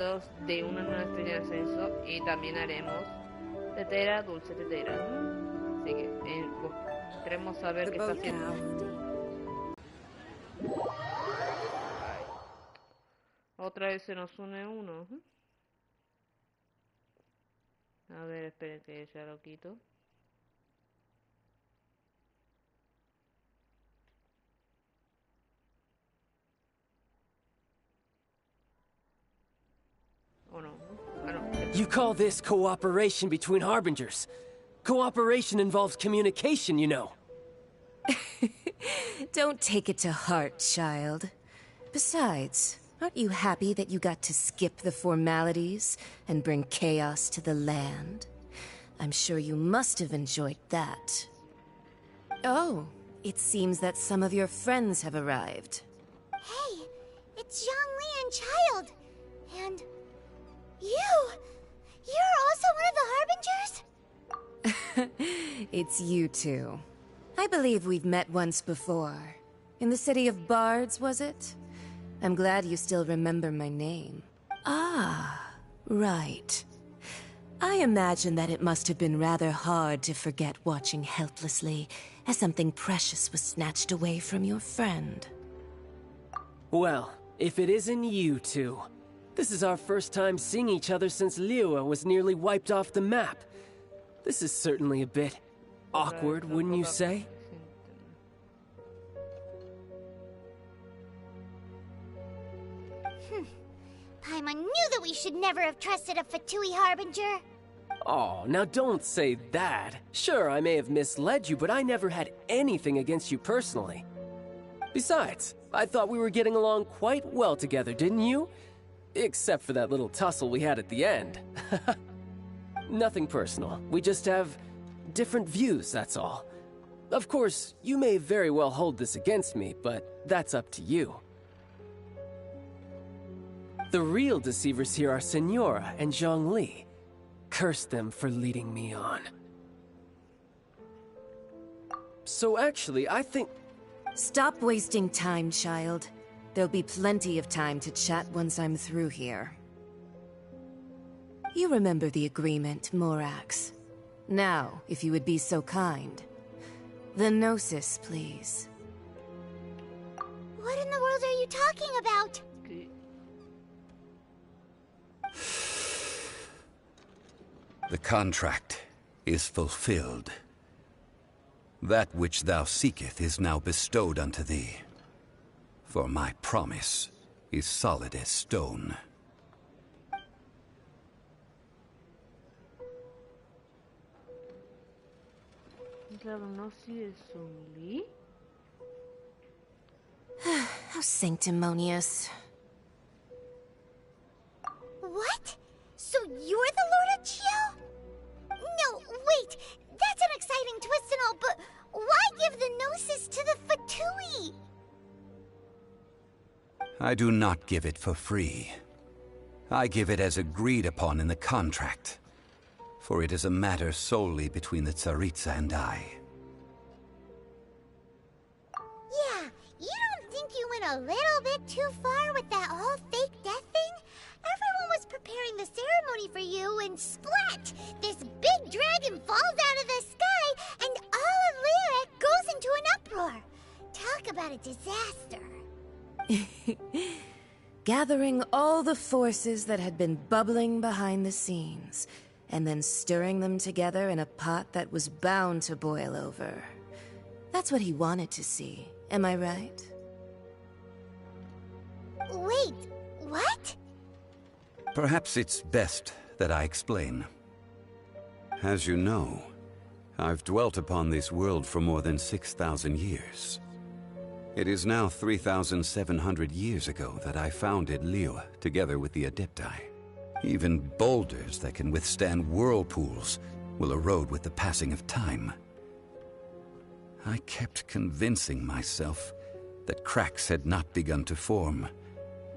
de una nueva estrella de ascenso y también haremos tetera, dulce, tetera. Así que queremos saber qué está haciendo. Ay. Otra vez se nos une uno. A ver, esperen que ya lo quito. Oh no. Ah, no. You call this cooperation between harbingers? Cooperation involves communication, you know. Don't take it to heart, child. Besides, aren't you happy that you got to skip the formalities and bring chaos to the land? I'm sure you must have enjoyed that. Oh, it seems that some of your friends have arrived. Hey, it's Zhongli and Child. And you're also one of the harbingers? It's you two. I believe we've met once before. In the city of Bards, was it? I'm glad you still remember my name. Ah, right. I imagine that it must have been rather hard to forget watching helplessly as something precious was snatched away from your friend. Well, if it isn't you two. This is our first time seeing each other since Liyue was nearly wiped off the map. This is certainly a bit awkward, wouldn't you say? Paimon knew that we should never have trusted a Fatui harbinger. Oh, now don't say that. Sure, I may have misled you, but I never had anything against you personally. Besides, I thought we were getting along quite well together, didn't you? Except for that little tussle we had at the end. Nothing personal. We just have different views, that's all. Of course, you may very well hold this against me, but that's up to you. The real deceivers here are Senora and Zhongli. Curse them for leading me on. So actually, I think... Stop wasting time, child. There'll be plenty of time to chat once I'm through here. You remember the agreement, Morax. Now, if you would be so kind. The Gnosis, please. What in the world are you talking about? The contract is fulfilled. That which thou seeketh is now bestowed unto thee. For my promise is solid as stone. How sanctimonious. What? So you're the Lord of Chiao? No, wait! That's an exciting twist and all, but why give the Gnosis to the Fatui? I do not give it for free. I give it as agreed upon in the contract. For it is a matter solely between the Tsaritsa and I. Yeah, you don't think you went a little bit too far with that whole fake death thing? Everyone was preparing the ceremony for you, and splat! This big dragon falls out of the sky, and all of Lyric goes into an uproar. Talk about a disaster. Gathering all the forces that had been bubbling behind the scenes, and then stirring them together in a pot that was bound to boil over. That's what he wanted to see, am I right? Wait, what? Perhaps it's best that I explain. As you know, I've dwelt upon this world for more than 6,000 years. It is now 3,700 years ago that I founded Liyue together with the Adepti. Even boulders that can withstand whirlpools will erode with the passing of time. I kept convincing myself that cracks had not begun to form,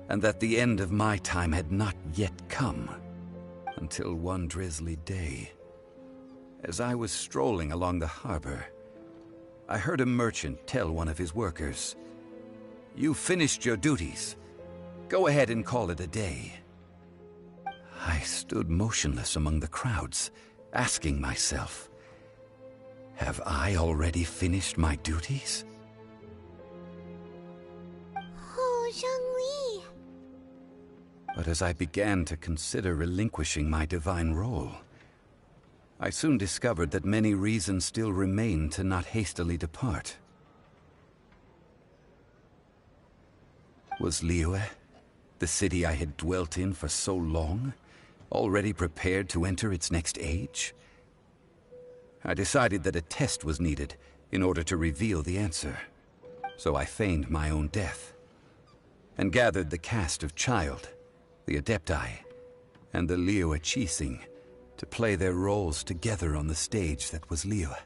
and that the end of my time had not yet come. Until one drizzly day, as I was strolling along the harbor, I heard a merchant tell one of his workers, "You finished your duties. Go ahead and call it a day." stood motionless among the crowds, asking myself, have I already finished my duties? Oh, Zhongli. But as I began to consider relinquishing my divine role, I soon discovered that many reasons still remained to not hastily depart. Was Liyue, the city I had dwelt in for so long, already prepared to enter its next age? I decided that a test was needed in order to reveal the answer. So I feigned my own death, and gathered the cast of Child, the Adepti, and the Liyue Qixing to play their roles together on the stage that was Liyue.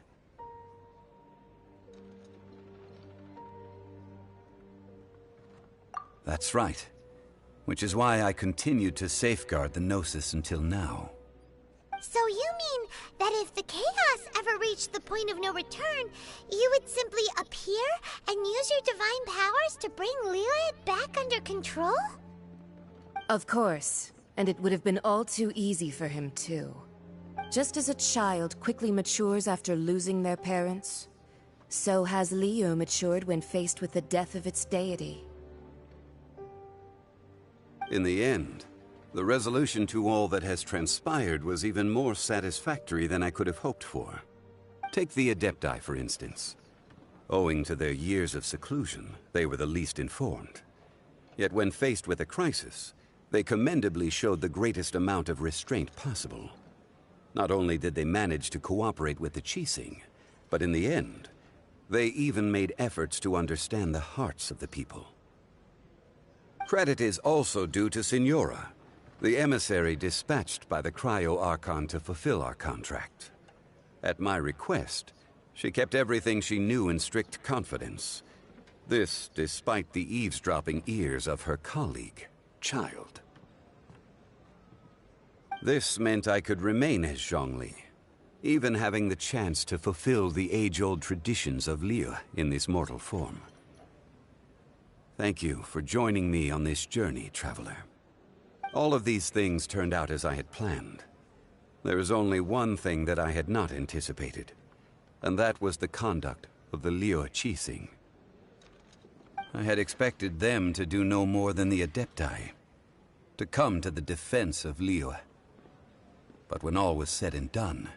That's right. Which is why I continued to safeguard the Gnosis until now. So you mean that if the chaos ever reached the point of no return, you would simply appear and use your divine powers to bring Liyue back under control? Of course. And it would have been all too easy for him, too. Just as a child quickly matures after losing their parents, so has Liyue matured when faced with the death of its deity. In the end, the resolution to all that has transpired was even more satisfactory than I could have hoped for. Take the Adepti, for instance. Owing to their years of seclusion, they were the least informed. Yet when faced with a crisis, they commendably showed the greatest amount of restraint possible. Not only did they manage to cooperate with the Qixing, but in the end, they even made efforts to understand the hearts of the people. Credit is also due to Signora, the emissary dispatched by the Cryo-Archon to fulfill our contract. At my request, she kept everything she knew in strict confidence. This despite the eavesdropping ears of her colleague, Child. This meant I could remain as Zhongli, even having the chance to fulfill the age-old traditions of Liyue in this mortal form. Thank you for joining me on this journey, Traveler. All of these things turned out as I had planned. There is only one thing that I had not anticipated, and that was the conduct of the Liyue Qixing. I had expected them to do no more than the Adepti, to come to the defense of Liyue. But when all was said and done,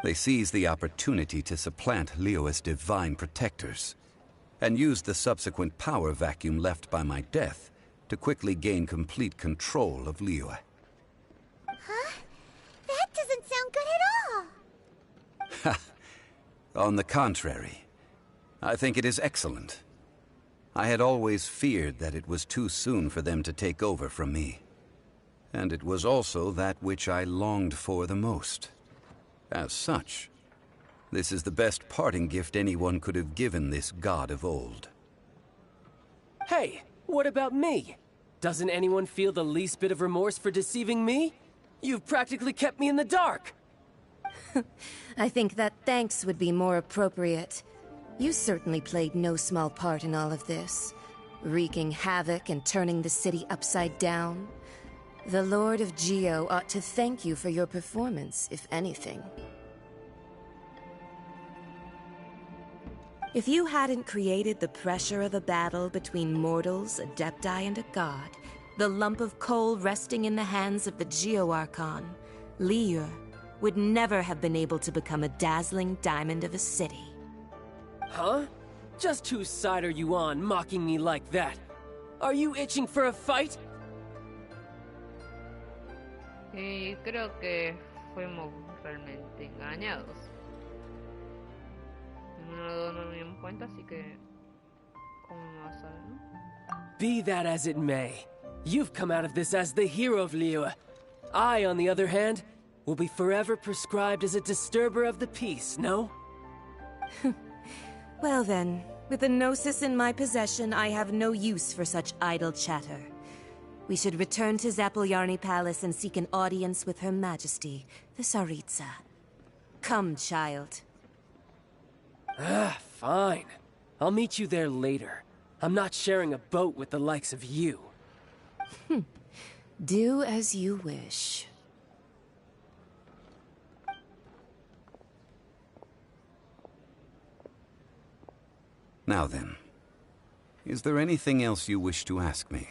they seized the opportunity to supplant Liyue's divine protectors, and used the subsequent power vacuum left by my death to quickly gain complete control of Liyue. Huh? That doesn't sound good at all! On the contrary, I think it is excellent. I had always feared that it was too soon for them to take over from me. And it was also that which I longed for the most. As such, this is the best parting gift anyone could have given this god of old. Hey, what about me? Doesn't anyone feel the least bit of remorse for deceiving me? You've practically kept me in the dark. I think that thanks would be more appropriate. You certainly played no small part in all of this, wreaking havoc and turning the city upside down. The Lord of Geo ought to thank you for your performance, if anything. If you hadn't created the pressure of a battle between mortals, Adepti, and a god, the lump of coal resting in the hands of the Geo-Archon, Liyue, would never have been able to become a dazzling diamond of a city. Huh? Just whose side are you on, mocking me like that? Are you itching for a fight? Y creo que fuimos realmente engañados. No nos dimos cuenta, así que... ¿Cómo me vas a ver, no? Be that as it may, you've come out of this as the hero of Liyue. I, on the other hand, will be forever prescribed as a disturber of the peace, no? Well then, with the Gnosis in my possession, I have no use for such idle chatter. We should return to Zapoljarny Palace and seek an audience with Her Majesty, the Tsaritsa. Come, child. Fine. I'll meet you there later. I'm not sharing a boat with the likes of you. Do as you wish. Now then, is there anything else you wish to ask me?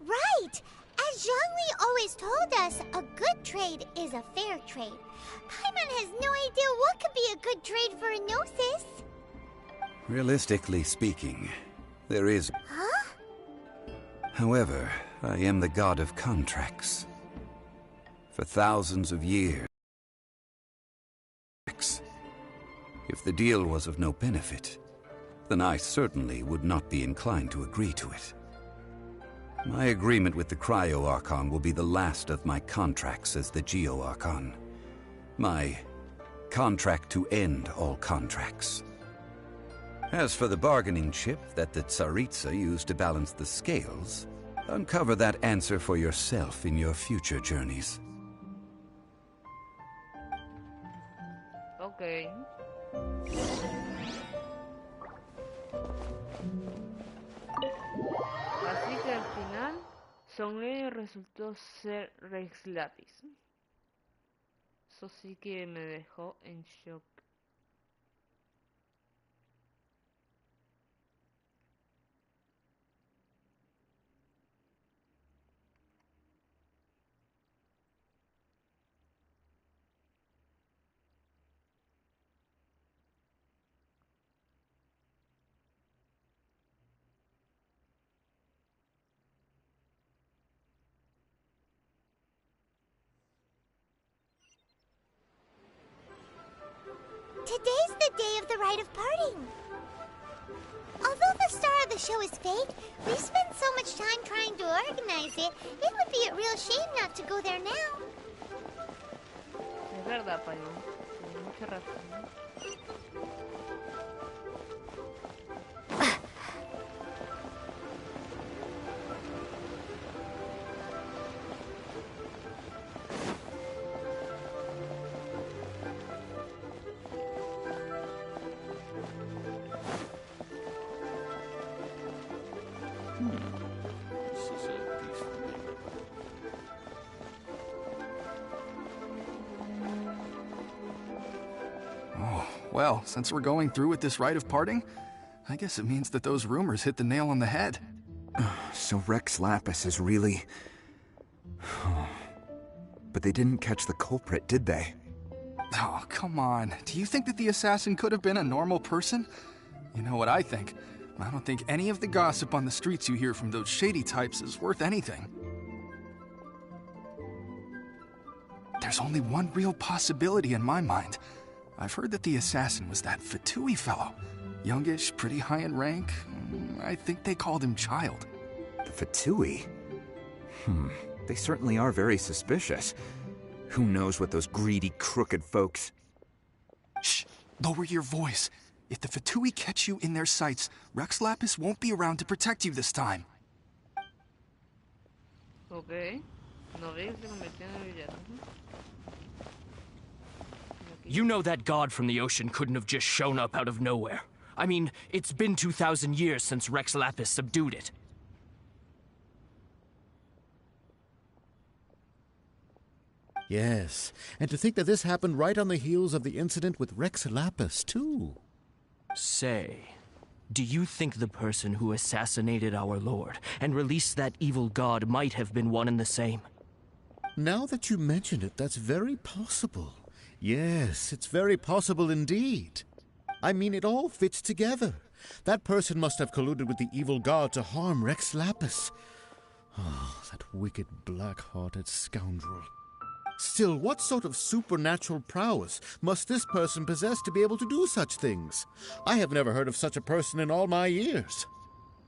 Right! As Zhongli always told us, a good trade is a fair trade. Paimon has no idea what could be a good trade for a Gnosis. Realistically speaking, there is... Huh? However, I am the god of contracts. For thousands of years. If the deal was of no benefit, then I certainly would not be inclined to agree to it. My agreement with the Cryo-Archon will be the last of my contracts as the Geo-Archon. My contract to end all contracts. As for the bargaining chip that the Tsaritsa used to balance the scales, uncover that answer for yourself in your future journeys. Okay. Así que al final, Songley resultó ser Rex Lapis. Eso sí que me dejó en shock. Today's the day of the rite of parting. Although the star of the show is fake, we spent so much time trying to organize it, it would be a real shame not to go there now. Es verdad, Paimon. Tienes mucha razón. Well, since we're going through with this rite of parting, I guess it means that those rumors hit the nail on the head. So Rex Lapis is really... But they didn't catch the culprit, did they? Oh, come on. Do you think that the assassin could have been a normal person? You know what I think. I don't think any of the gossip on the streets you hear from those shady types is worth anything. There's only one real possibility in my mind. I've heard that the assassin was that Fatui fellow. Youngish, pretty high in rank. I think they called him Child. The Fatui? They certainly are very suspicious. Who knows what those greedy, crooked folks... Shh! Lower your voice. If the Fatui catch you in their sights, Rex Lapis won't be around to protect you this time. Okay. Novel se convirtió en el villano. You know that god from the ocean couldn't have just shown up out of nowhere. I mean, it's been 2,000 years since Rex Lapis subdued it. Yes, and to think that this happened right on the heels of the incident with Rex Lapis, too. Say, do you think the person who assassinated our lord and released that evil god might have been one and the same? Now that you mention it, that's very possible. Yes, it's very possible indeed. I mean, it all fits together. That person must have colluded with the evil god to harm Rex Lapis. Oh, that wicked, black-hearted scoundrel. Still, what sort of supernatural prowess must this person possess to be able to do such things? I have never heard of such a person in all my years.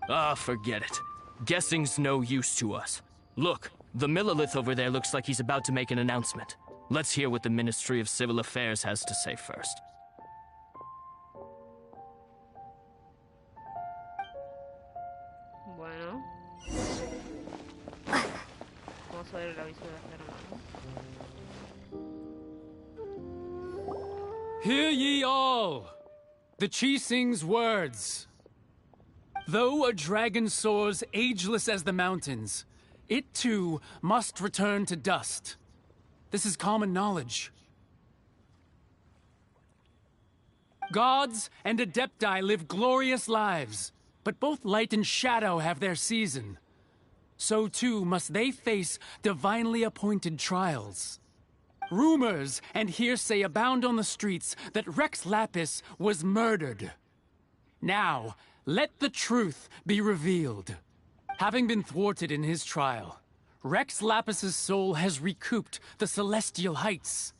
Ah, forget it. Guessing's no use to us. Look, the Millilith over there looks like he's about to make an announcement. Let's hear what the Ministry of Civil Affairs has to say first. Bueno. Vamos a ver el aviso de las hermanas. Hear ye all! The Chi sings words. Though a dragon soars ageless as the mountains, it too must return to dust. This is common knowledge. Gods and Adepti live glorious lives, but both light and shadow have their season. So too must they face divinely appointed trials. Rumors and hearsay abound on the streets that Rex Lapis was murdered. Now, let the truth be revealed. Having been thwarted in his trial, Rex Lapis's soul has recouped the celestial heights.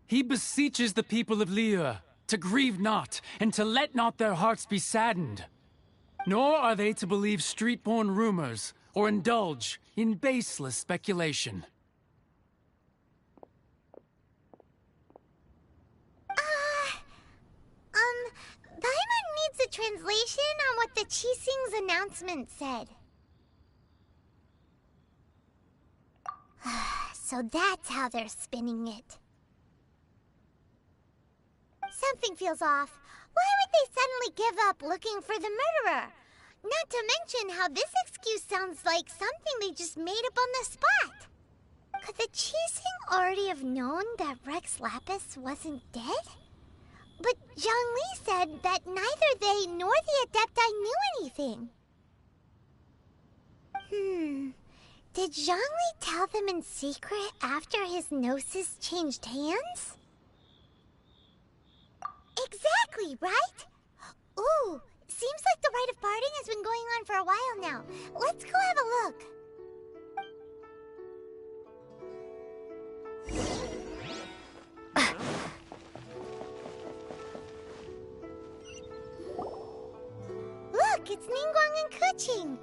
He beseeches the people of Liyue to grieve not and to let not their hearts be saddened. Nor are they to believe street-born rumors or indulge in baseless speculation. Paimon needs a translation on what the Qixing's announcement said. So that's how they're spinning it. Something feels off. Why would they suddenly give up looking for the murderer? Not to mention how this excuse sounds like something they just made up on the spot. Could the Qixing already have known that Rex Lapis wasn't dead? But Zhongli said that neither they nor the Adepti knew anything. Did Zhongli tell them in secret after his gnosis changed hands? Exactly, right? Ooh, seems like the rite of parting has been going on for a while now. Let's go have a look. Look, it's Ningguang and Keqing.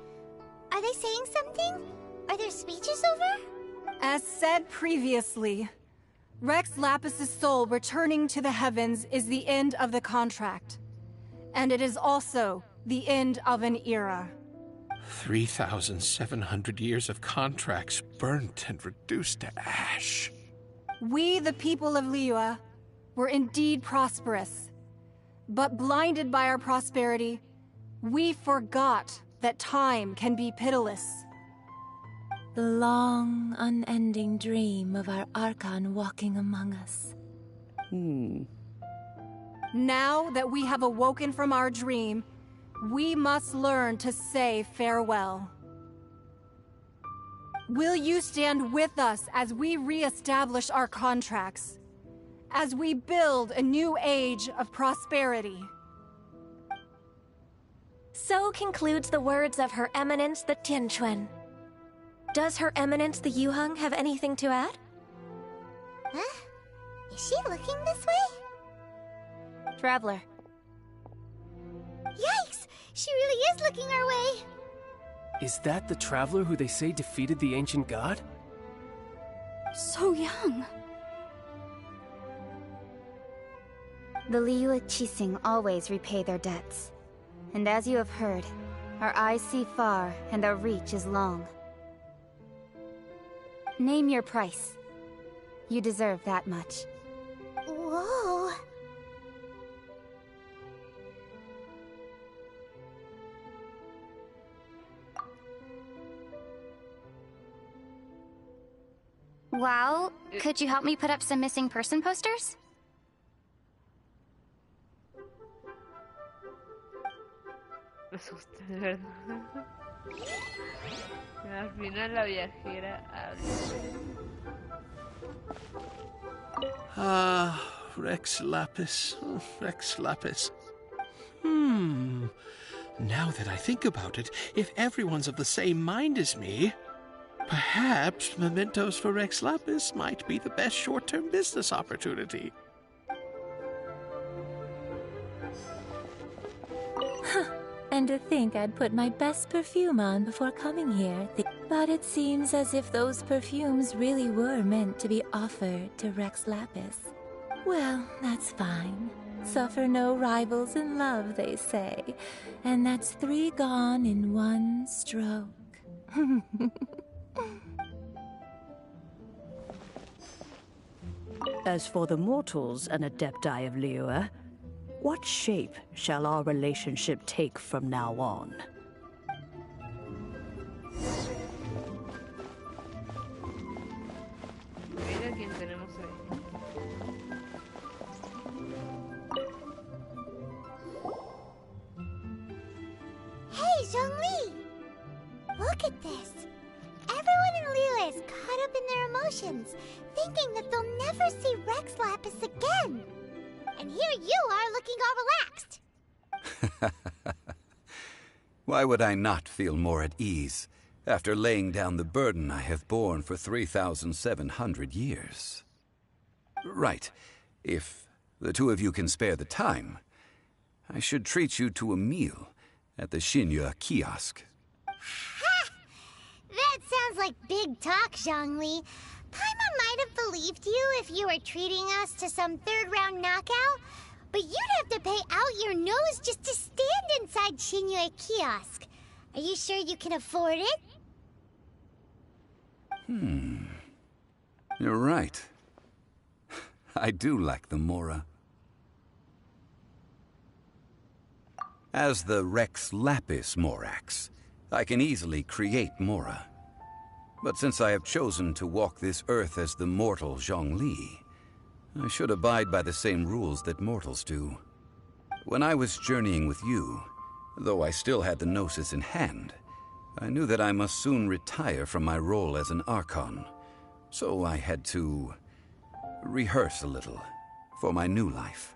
Are they saying something? Are their speeches over? As said previously, Rex Lapis's soul returning to the heavens is the end of the contract. And it is also the end of an era. 3,700 years of contracts burnt and reduced to ash. We, the people of Liyue, were indeed prosperous. But blinded by our prosperity, we forgot that time can be pitiless. The long, unending dream of our Archon walking among us. Now that we have awoken from our dream, we must learn to say farewell. Will you stand with us as we re-establish our contracts? As we build a new age of prosperity? So concludes the words of Her Eminence the Tianquan. Does Her Eminence the Yuheng have anything to add? Huh? Is she looking this way? Traveler. Yikes! She really is looking our way! Is that the traveler who they say defeated the ancient god? So young. The Liyue Qixing always repay their debts. And as you have heard, our eyes see far and our reach is long. Name your price. You deserve that much. Whoa! Well, could you help me put up some missing person posters? Me asusté, de verdad. Al final la viajera Ah, Rex Lapis. Rex Lapis. Now that I think about it, if everyone's of the same mind as me, perhaps mementos for Rex Lapis might be the best short-term business opportunity. And to think I'd put my best perfume on before coming here. But it seems as if those perfumes really were meant to be offered to Rex Lapis. Well, that's fine. Suffer no rivals in love, they say. And that's 3 gone in 1 stroke. As for the mortals and Adepti of Liyue, what shape shall our relationship take from now on? Mira quién tenemos ahí. emotions, thinking that they'll never see Rex Lapis again. And here you are looking all relaxed. Why would I not feel more at ease after laying down the burden I have borne for 3,700 years? Right. If the two of you can spare the time, I should treat you to a meal at the Shinya kiosk. Ha! That sounds like big talk, Zhongli. Paimon might have believed you if you were treating us to some third-round knockout, but you'd have to pay out your nose just to stand inside Shinya kiosk. Are you sure you can afford it? You're right. I do like the Mora. As the Rex Lapis Morax, I can easily create Mora. But since I have chosen to walk this earth as the mortal Zhongli, I should abide by the same rules that mortals do. When I was journeying with you, though I still had the Gnosis in hand, I knew that I must soon retire from my role as an Archon. So I had to rehearse a little for my new life.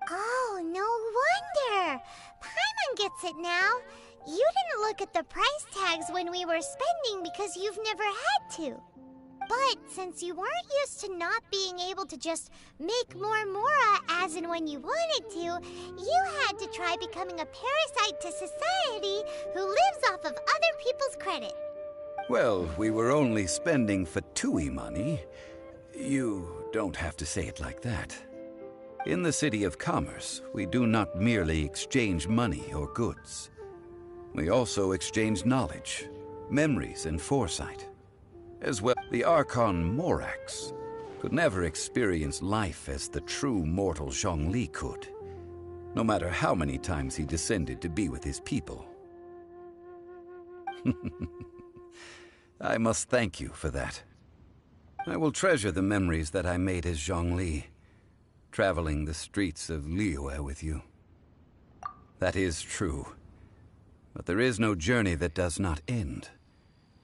Oh, no wonder! Paimon gets it now. You didn't look at the price tags when we were spending because you've never had to. But since you weren't used to not being able to just make more Mora as and when you wanted to, you had to try becoming a parasite to society who lives off of other people's credit. Well, we were only spending Fatui money. You don't have to say it like that. In the City of Commerce, we do not merely exchange money or goods. We also exchange knowledge, memories, and foresight. As well, the Archon Morax could never experience life as the true mortal Zhongli could, no matter how many times he descended to be with his people. I must thank you for that. I will treasure the memories that I made as Zhongli, traveling the streets of Liyue with you. That is true. But there is no journey that does not end.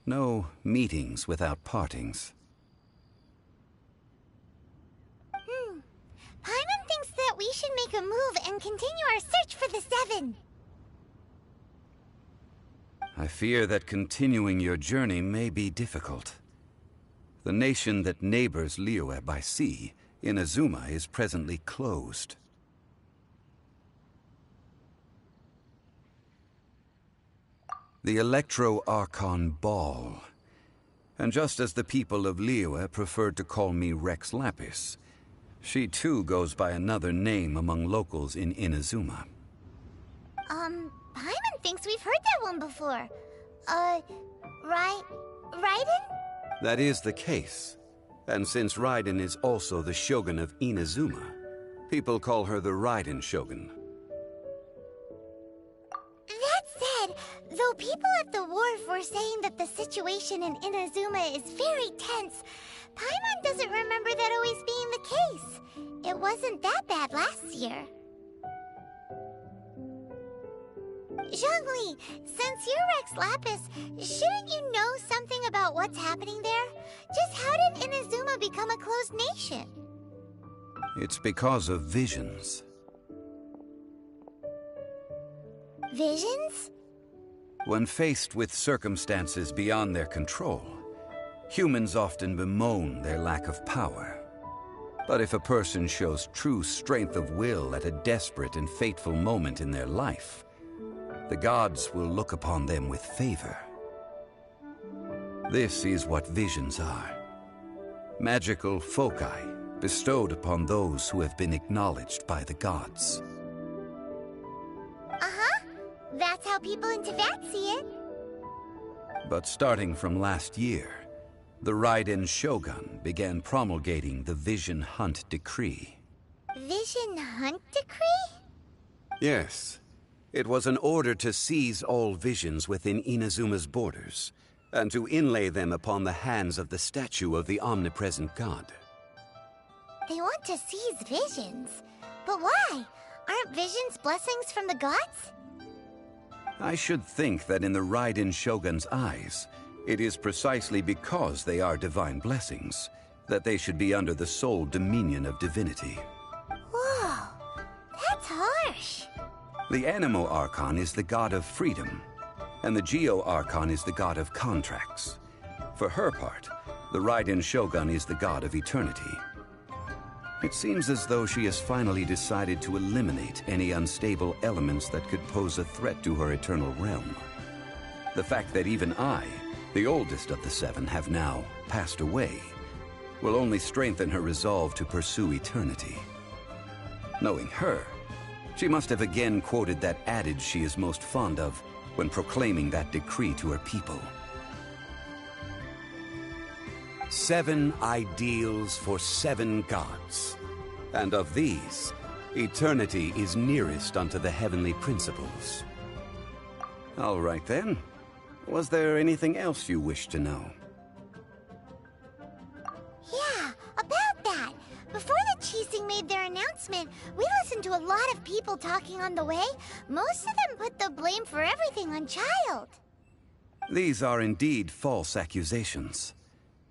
No meetings without partings. Paimon thinks that we should make a move and continue our search for the Seven. I fear that continuing your journey may be difficult. The nation that neighbors Liyue by sea, Inazuma, is presently closed. The Electro-Archon Ball. And just as the people of Liyue preferred to call me Rex Lapis, she too goes by another name among locals in Inazuma. Paimon thinks we've heard that one before. Raiden? That is the case. And since Raiden is also the Shogun of Inazuma, people call her the Raiden Shogun. That said, though people at the wharf were saying that the situation in Inazuma is very tense, Paimon doesn't remember that always being the case. It wasn't that bad last year. Zhongli, since you're Rex Lapis, shouldn't you know something about what's happening there? Just how did Inazuma become a closed nation? It's because of visions. Visions? When faced with circumstances beyond their control, humans often bemoan their lack of power. But if a person shows true strength of will at a desperate and fateful moment in their life, the gods will look upon them with favor. This is what visions are. Magical foci bestowed upon those who have been acknowledged by the gods. That's how people in Tibet see it. But starting from last year, the Raiden Shogun began promulgating the Vision Hunt Decree. Vision Hunt Decree? Yes. It was an order to seize all visions within Inazuma's borders, and to inlay them upon the hands of the statue of the omnipresent god. They want to seize visions. But why? Aren't visions blessings from the gods? I should think that in the Raiden Shogun's eyes, It is precisely because they are divine blessings that they should be under the sole dominion of divinity. Whoa, that's harsh. The Animo Archon is the god of freedom, and the Geo Archon is the god of contracts. For her part, the Raiden Shogun is the god of eternity. It seems as though she has finally decided to eliminate any unstable elements that could pose a threat to her eternal realm. The fact that even I, the oldest of the seven, have now passed away will only strengthen her resolve to pursue eternity. Knowing her, she must have again quoted that adage she is most fond of when proclaiming that decree to her people. 7 ideals for 7 gods, and of these, eternity is nearest unto the heavenly principles. All right then. Was there anything else you wished to know? Yeah, about that. Before the Qixing made their announcement, we listened to a lot of people talking on the way. Most of them put the blame for everything on Child. These are indeed false accusations.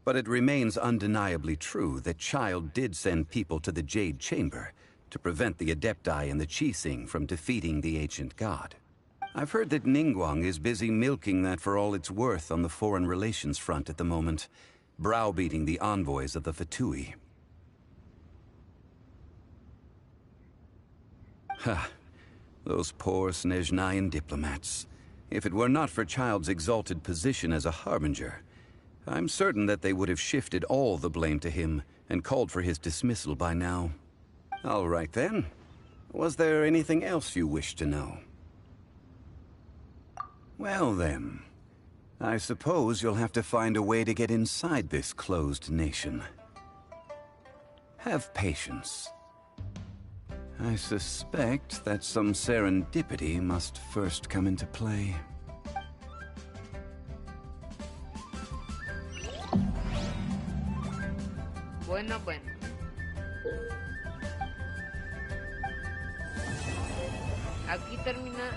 But it remains undeniably true that Child did send people to the Jade Chamber to prevent the Adepti and the Qixing from defeating the ancient god. I've heard that Ningguang is busy milking that for all it's worth on the foreign relations front at the moment, browbeating the envoys of the Fatui. Ha! Those poor Snezhnayan diplomats. If it were not for Child's exalted position as a harbinger, I'm certain that they would have shifted all the blame to him and called for his dismissal by now. All right then. Was there anything else you wished to know? Well then, I suppose you'll have to find a way to get inside this closed nation. Have patience. I suspect that some serendipity must first come into play. Bueno. Aquí termina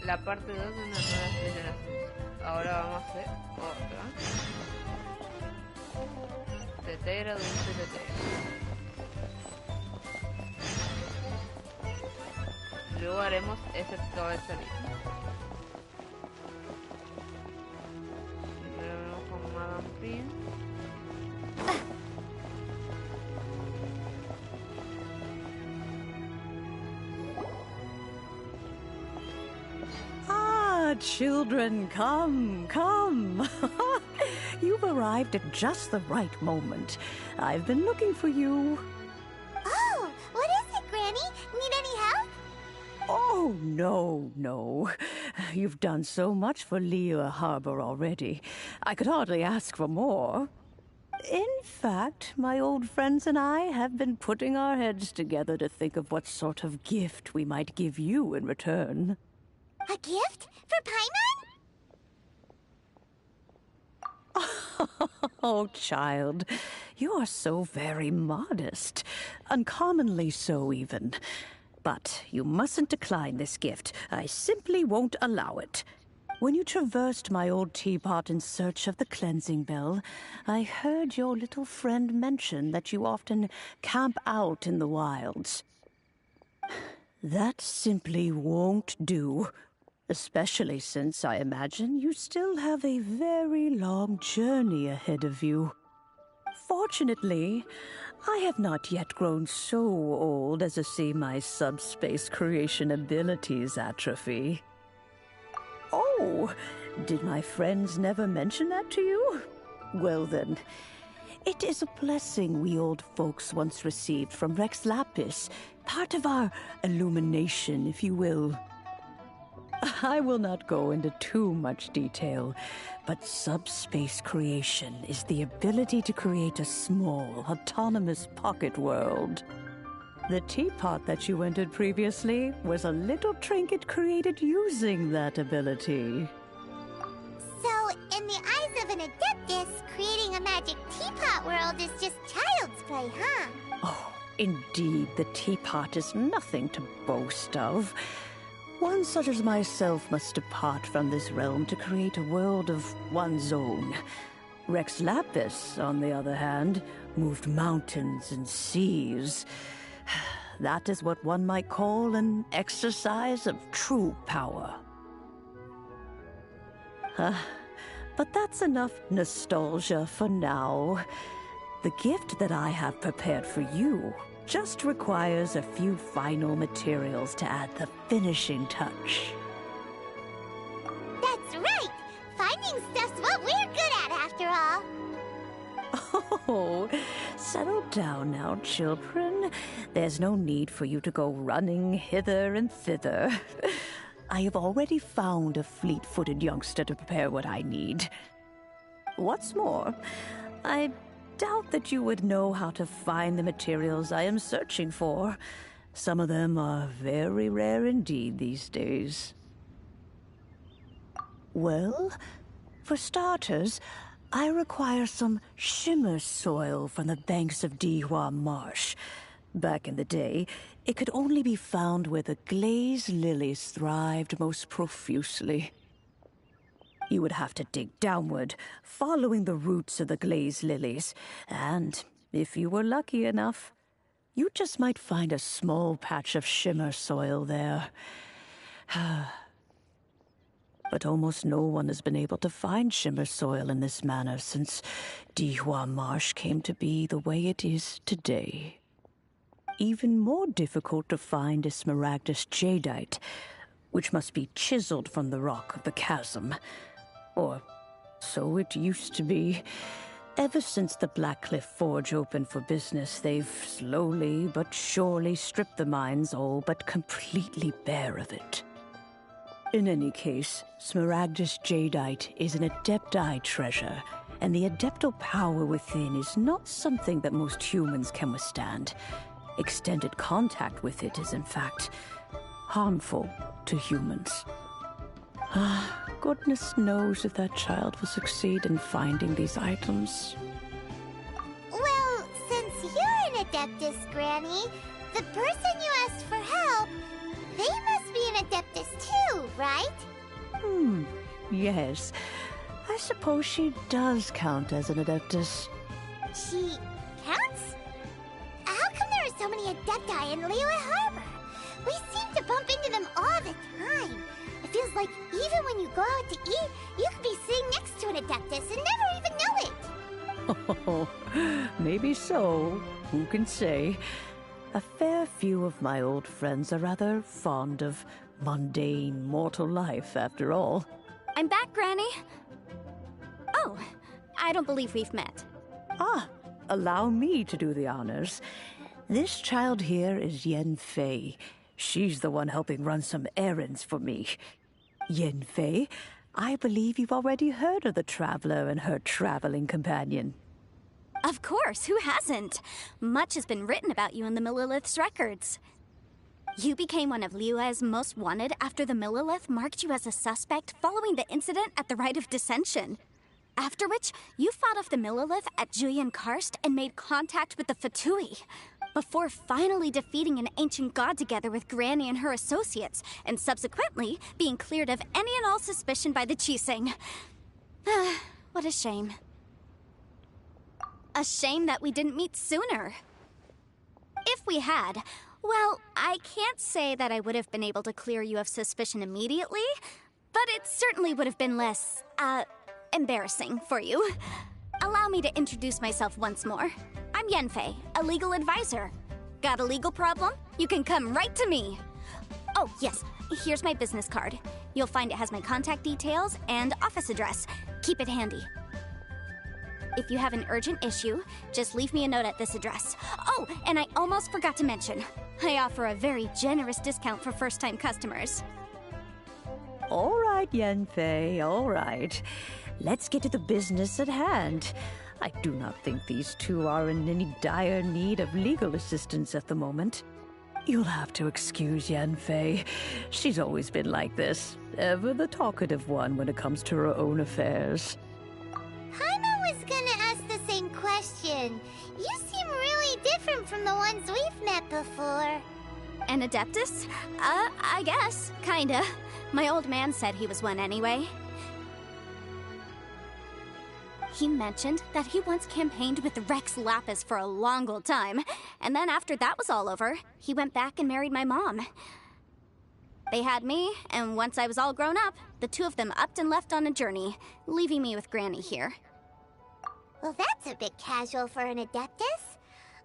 la parte 2 de una nueva estrella en Ascenso. Ahora vamos a hacer otra. Tetera, dulce, tetera. Luego haremos ese cabezalito. Primero vamos con Madame Prince. Children, come. You've arrived at just the right moment. I've been looking for you. Oh, what is it, Granny? Need any help? Oh, no. You've done so much for Liyue Harbor already. I could hardly ask for more. In fact, my old friends and I have been putting our heads together to think of what sort of gift we might give you in return. A gift? For Paimon? Oh, child, you are so very modest. Uncommonly so, even. But you mustn't decline this gift. I simply won't allow it. When you traversed my old teapot in search of the cleansing bell, I heard your little friend mention that you often camp out in the wilds. That simply won't do. Especially since I imagine you still have a very long journey ahead of you. Fortunately, I have not yet grown so old as to see my subspace creation abilities atrophy. Oh, did my friends never mention that to you? Well then, it is a blessing we old folks once received from Rex Lapis, part of our illumination, if you will. I will not go into too much detail, but subspace creation is the ability to create a small, autonomous pocket world. The teapot that you entered previously was a little trinket created using that ability. So, in the eyes of an Adeptus, creating a magic teapot world is just child's play, huh? Oh, indeed, the teapot is nothing to boast of. One such as myself must depart from this realm to create a world of one's own. Rex Lapis, on the other hand, moved mountains and seas. That is what one might call an exercise of true power. But that's enough nostalgia for now. The gift that I have prepared for you just requires a few final materials to add the finishing touch. That's right! Finding stuff's what we're good at, after all. Oh, settle down now, children. There's no need for you to go running hither and thither. I have already found a fleet-footed youngster to prepare what I need. What's more, I doubt that you would know how to find the materials I am searching for. Some of them are very rare indeed these days. Well, for starters, I require some shimmer soil from the banks of Dihua Marsh. Back in the day, it could only be found where the glaze lilies thrived most profusely. You would have to dig downward, following the roots of the glaze lilies, and if you were lucky enough, you just might find a small patch of shimmer soil there. But almost no one has been able to find shimmer soil in this manner since Dihua Marsh came to be the way it is today. Even more difficult to find is smaragdus jadeite, which must be chiseled from the rock of the chasm. Or so it used to be. Ever since the Blackcliff Forge opened for business, they've slowly but surely stripped the mines all but completely bare of it. In any case, smaragdus jadeite is an adepti treasure, and the adeptal power within is not something that most humans can withstand. Extended contact with it is, in fact, harmful to humans. Goodness knows if that child will succeed in finding these items. Well, since you're an Adeptus, Granny, the person you asked for help, they must be an Adeptus too, right? Yes. I suppose she does count as an Adeptus. She counts? How come there are so many Adepti in Liyue Harbor? We seem to bump into them all the time. It feels like even when you go out to eat, you could be sitting next to an Adeptus and never even know it. Oh, maybe so. Who can say? A fair few of my old friends are rather fond of mundane mortal life, after all. I'm back, Granny. Oh, I don't believe we've met. Allow me to do the honors. This child here is Yen Fei. She's the one helping run some errands for me. Yen Fei, I believe you've already heard of the Traveler and her traveling companion. Of course, who hasn't? Much has been written about you in the Millilith's records. You became one of Liyue's most wanted after the Millilith marked you as a suspect following the incident at the Rite of Dissension. After which, you fought off the Millilith at Julian Karst and made contact with the Fatui, before finally defeating an ancient god together with Granny and her associates, and subsequently being cleared of any and all suspicion by the Qixing. What a shame. A shame that we didn't meet sooner. If we had, well, I can't say that I would have been able to clear you of suspicion immediately, but it certainly would have been less, embarrassing for you. Allow me to introduce myself once more. I'm Yenfei, a legal advisor. Got a legal problem? You can come right to me. Oh, yes, here's my business card. You'll find it has my contact details and office address. Keep it handy. If you have an urgent issue, just leave me a note at this address. Oh, and I almost forgot to mention, I offer a very generous discount for first-time customers. All right, Yenfei, all right. Let's get to the business at hand. I do not think these two are in any dire need of legal assistance at the moment. You'll have to excuse Yenfei. She's always been like this, ever the talkative one when it comes to her own affairs. Paimon was gonna ask the same question. You seem really different from the ones we've met before. An Adeptus? I guess. Kinda. My old man said he was one anyway. He mentioned that he once campaigned with Rex Lapis for a long old time, and then after that was all over, he went back and married my mom. They had me, and once I was all grown up, the two of them upped and left on a journey, leaving me with Granny here. Well, that's a bit casual for an Adeptus.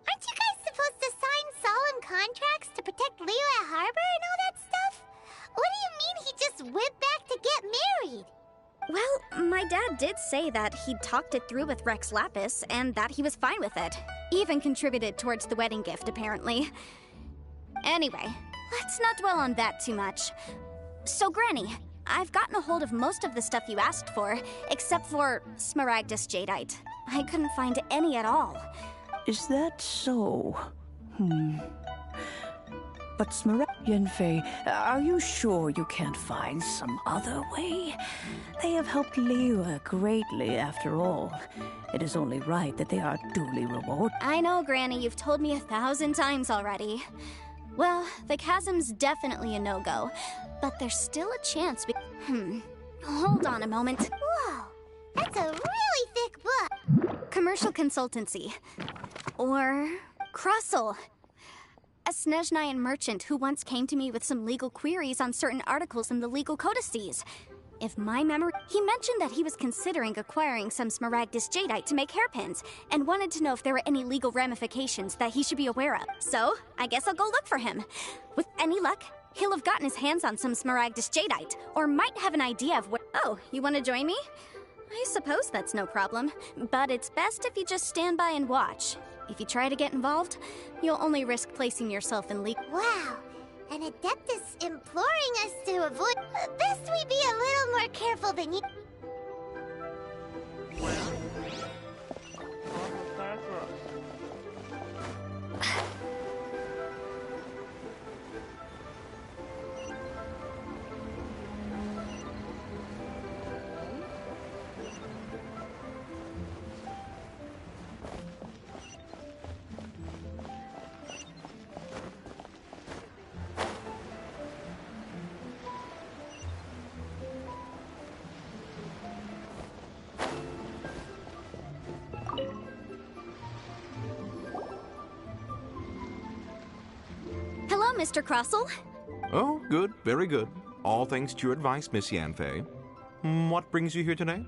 Aren't you guys supposed to sign solemn contracts to protect Liyue Harbor and all that stuff? What do you mean he just went back to get married? Well, my dad did say that he'd talked it through with Rex Lapis, and that he was fine with it. Even contributed towards the wedding gift, apparently. Anyway, let's not dwell on that too much. So, Granny, I've gotten a hold of most of the stuff you asked for, except for Smaragdus Jadeite. I couldn't find any at all. Is that so? But Yenfei, are you sure you can't find some other way? They have helped Liyue greatly, after all. It is only right that they are duly rewarded. I know, Granny, you've told me 1,000 times already. Well, the chasm's definitely a no-go, but there's still a chance Hold on a moment. Whoa, that's a really thick book. Commercial consultancy. Or Crossel. A Snezhnayan merchant who once came to me with some legal queries on certain articles in the legal codices. If my memory... He mentioned that he was considering acquiring some Smaragdus Jadeite to make hairpins, and wanted to know if there were any legal ramifications that he should be aware of. So, I guess I'll go look for him. With any luck, he'll have gotten his hands on some Smaragdus Jadeite, or might have an idea of where... Oh, you want to join me? I suppose that's no problem, but it's best if you just stand by and watch. If you try to get involved, you'll only risk placing yourself in legal... Wow, an Adeptus imploring us to avoid... Best we be a little more careful than you... Hello, Mr. Crossel. Oh, good, very good. All thanks to your advice, Miss Yanfei. What brings you here today?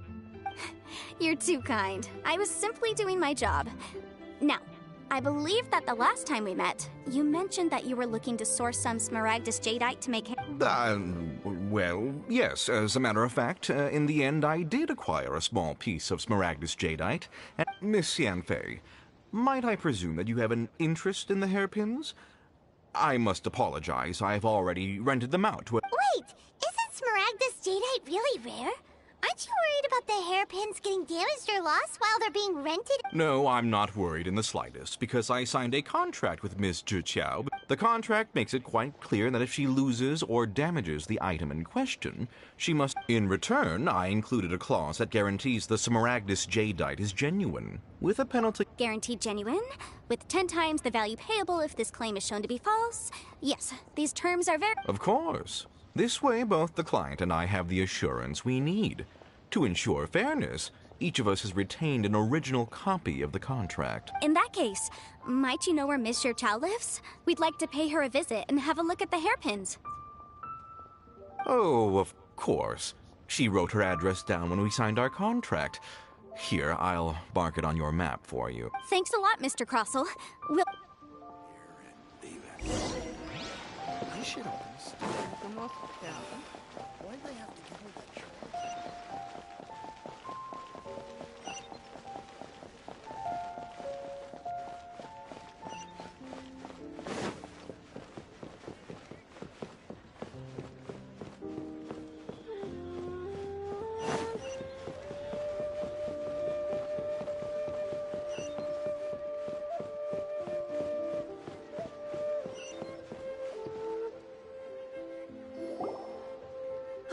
You're too kind. I was simply doing my job. Now, I believe that the last time we met, you mentioned that you were looking to source some Smaragdus Jadeite to make... Well, yes. As a matter of fact, in the end, I did acquire a small piece of Smaragdus Jadeite. Miss Yanfei, might I presume that you have an interest in the hairpins? I must apologize. I've already rented them out to a... Wait! Isn't Smaragdus Jadeite really rare? Aren't you worried about the hairpins getting damaged or lost while they're being rented? No, I'm not worried in the slightest, because I signed a contract with Miss Zhiqiao. The contract makes it quite clear that if she loses or damages the item in question, she must... In return, I included a clause that guarantees the Smaragdus Jadeite is genuine, with a penalty... Guaranteed genuine? With 10 times the value payable if this claim is shown to be false? Yes, these terms are very... Of course. This way, both the client and I have the assurance we need. To ensure fairness, each of us has retained an original copy of the contract. In that case, might you know where Miss Zhiqiao lives? We'd like to pay her a visit and have a look at the hairpins. Oh, of course. She wrote her address down when we signed our contract. Here, I'll mark it on your map for you. Thanks a lot, Mr. Crossel. We'll... I should understand. Why do they have to give me that shirt?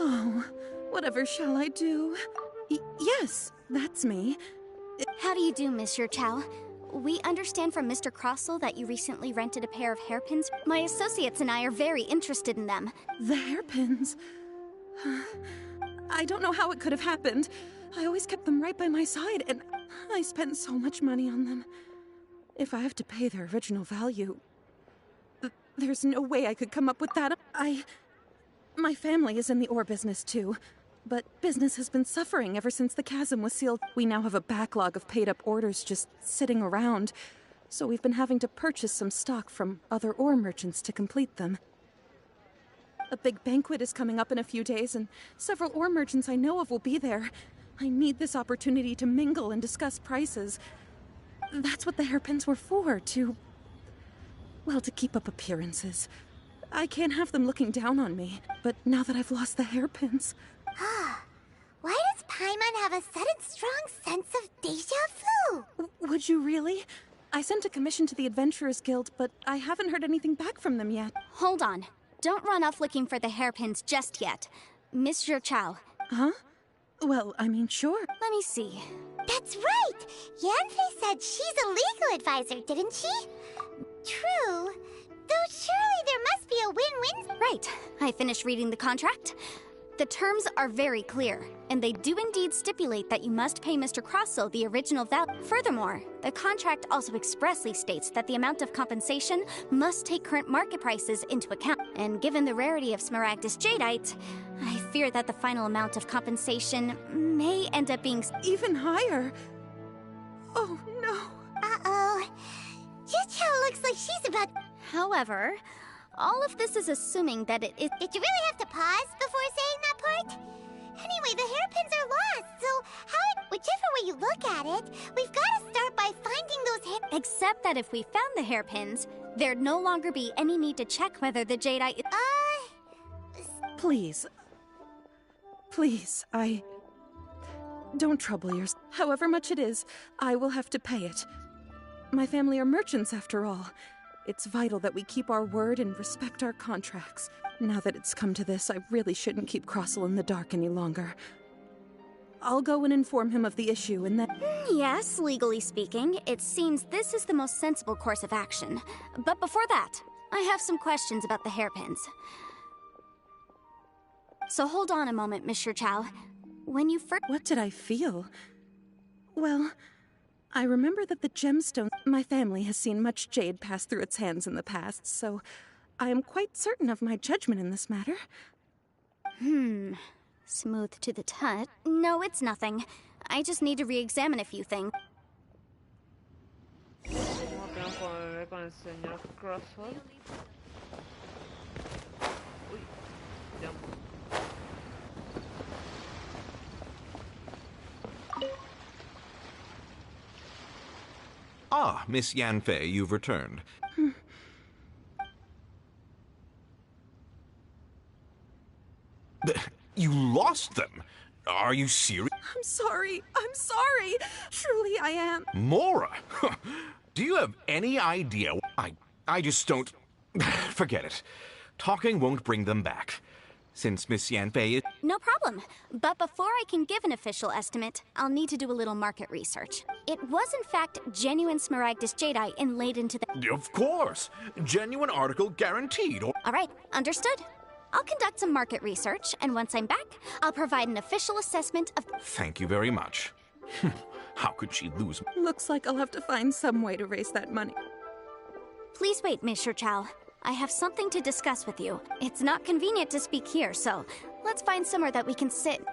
Oh, whatever shall I do? Yes, that's me. How do you do, Miss Zhiqiao? We understand from Mr. Crossell that you recently rented a pair of hairpins. My associates and I are very interested in them. The hairpins? I don't know how it could have happened. I always kept them right by my side, and I spent so much money on them. If I have to pay their original value, there's no way I could come up with that. My family is in the ore business too, but business has been suffering ever since the chasm was sealed. We now have a backlog of paid-up orders just sitting around, so we've been having to purchase some stock from other ore merchants to complete them. A big banquet is coming up in a few days, and several ore merchants I know of will be there. I need this opportunity to mingle and discuss prices. That's what the hairpins were for, to keep up appearances. I can't have them looking down on me, but now that I've lost the hairpins... Why does Paimon have a sudden strong sense of déjà vu? Would you really? I sent a commission to the Adventurers Guild, but I haven't heard anything back from them yet. Hold on. Don't run off looking for the hairpins just yet. Miss Zhou. Huh? Well, I mean, sure. Let me see. That's right! Yanfei said she's a legal advisor, didn't she? True. Though surely there must be a win-win. Right. I finished reading the contract. The terms are very clear, and they do indeed stipulate that you must pay Mr. Crossell the original value. Furthermore, the contract also expressly states that the amount of compensation must take current market prices into account. And given the rarity of Smaragdus jadeite, I fear that the final amount of compensation may end up being even higher. Oh no. Uh-oh. Zhou looks like she's about... However, all of this is assuming that it is... Did you really have to pause before saying that part? Anyway, the hairpins are lost, so whichever way you look at it, we've got to start by finding those hair... Except that if we found the hairpins, there'd no longer be any need to check whether the jadeite... Please. Please, don't trouble yourself. However much it is, I will have to pay it. My family are merchants, after all. It's vital that we keep our word and respect our contracts. Now that it's come to this, I really shouldn't keep Crossell in the dark any longer. I'll go and inform him of the issue, and then... Yes, legally speaking, it seems this is the most sensible course of action. But before that, I have some questions about the hairpins. So hold on a moment, Miss Zhou. When you first... What did I feel? Well... I remember that the gemstone... My family has seen much jade pass through its hands in the past, so I am quite certain of my judgment in this matter. Smooth to the touch. No, it's nothing. I just need to re-examine a few things. Ah, Miss Yanfei, you've returned. You lost them? Are you serious? I'm sorry. Truly, I am. Mora? Do you have any idea? I just don't... Forget it. Talking won't bring them back. Since Miss Yanfei is... No problem. But before I can give an official estimate, I'll need to do a little market research. It was in fact genuine Smaragdus jadeite inlaid into the... Of course! Genuine article guaranteed. Alright, understood. I'll conduct some market research, and once I'm back, I'll provide an official assessment of... Thank you very much. How could she lose... Looks like I'll have to find some way to raise that money. Please wait, Miss Zhou. I have something to discuss with you. It's not convenient to speak here, so let's find somewhere that we can sit.